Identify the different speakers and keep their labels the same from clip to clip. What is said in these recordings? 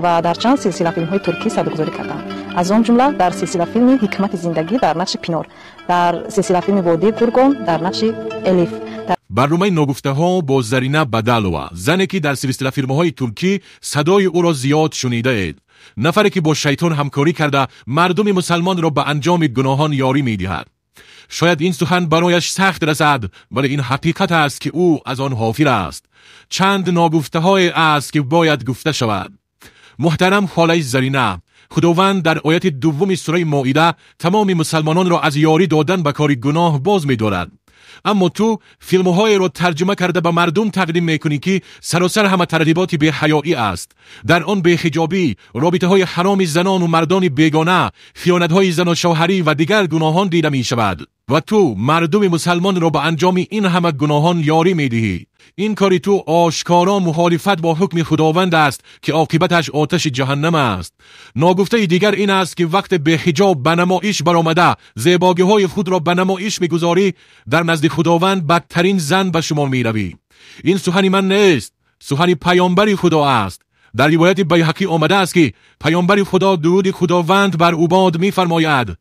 Speaker 1: و در چند سلسله فیلم‌های ترکی صداگذاری کردند. از آن جمله در سلسله فیلم حکمت زندگی در نقش پینور، در سلسله فیلم وادی گرگان در نقش الیف.
Speaker 2: برنامه ناگفته‌ها با زرینه بدلوه، زنی که در سلسله فیلم‌های ترکی صدای او را زیاد شنیده اید، نفری که با شیطان همکاری کرده مردم مسلمان را به انجام گناهان یاری می‌دهد. شاید این سخن برایش سخت رسد، ولی این حقیقت است که او از آن غافل است. چند ناگفته‌های است که باید گفته شود. محترم خاله زرینه، خداوند در آیت دوم سوره مائده تمام مسلمانان را از یاری دادن به کار گناه باز می‌دارد. اما تو فیلم‌های را ترجمه کرده به مردم تقدیم می‌کنی که سراسر همه ترتیبات بی‌حیایی است. در آن بی‌حجابی، رابطه‌های حرام زنان و مردان بیگانه، خیانت‌های زن و شوهری و دیگر گناهان دیده می‌شود و تو مردم مسلمان را به انجام این همه گناهان یاری می‌دهی. این کاری تو آشکارا مخالفت با حکم خداوند است که عاقبتش آتش جهنم است. ناگفته دیگر این است که وقت به حجاب به نمایش برآمده زیبایی‌های خود را به نمایش می‌گذاری، در نزد خداوند بدترین زن به شما می‌روی. این سخن من نیست، سخن پیامبر خدا است. در روایت بیهقی آمده است که پیامبر خدا درود خداوند بر او باد می‌فرماید: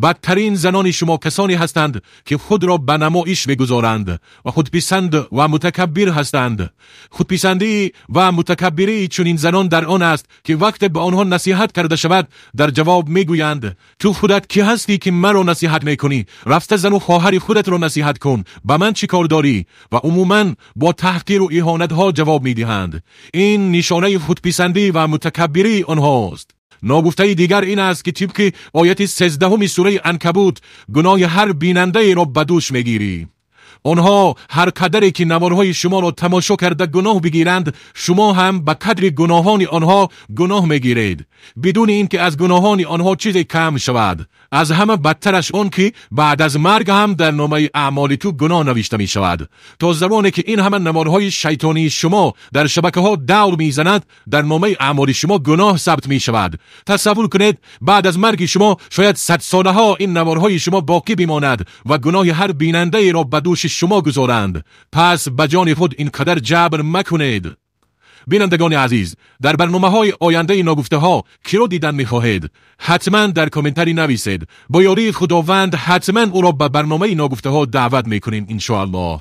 Speaker 2: بدترین زنان شما کسانی هستند که خود را به نمایش می‌گذارند و خودپسند و متکبر هستند. خودپسندی و متکبری چنین زنان در آن است که وقت به آنها نصیحت کرده شود در جواب میگویند: تو خودت کی هستی که مرا نصیحت میکنی؟ رفته زن و خواهر خودت را نصیحت کن، به من چی کار داری؟ و عموما با تحقیر و اهانت ها جواب میدهند. این نشانه خودپسندی و متکبری آنهاست. ناگفته دیگر این است که طبق آیت 13 سوره عنکبوت گناه هر بیننده را به دوش میگیری. آنها هر قدری که نوارهای شما را تماشا کرده گناه بگیرند، شما هم به قدر گناهان آنها گناه میگیرید، بدون اینکه از گناهان آنها چیزی کم شود. از همه بدترش آن که بعد از مرگ هم در نامه اعمال تو گناه نوشته می شود. تا زمانی که این همه نمادهای شیطانی شما در شبکه ها دور می زند، در نامه اعمال شما گناه ثبت می شود. تصور کنید بعد از مرگ شما شاید 100 ساله ها این نمادهای شما باقی بماند و گناه هر بیننده را به دوش شما گذارند. پس به جان خود اینقدر جبر مکنید. بینندگان عزیز، در برنامه‌های آینده ناگفته ها کی رو دیدن می‌خواهید؟ حتما در کامنتری نویسید. با یاری خداوند حتما او را به برنامه ناگفته ها دعوت می‌کنیم ان شاء الله.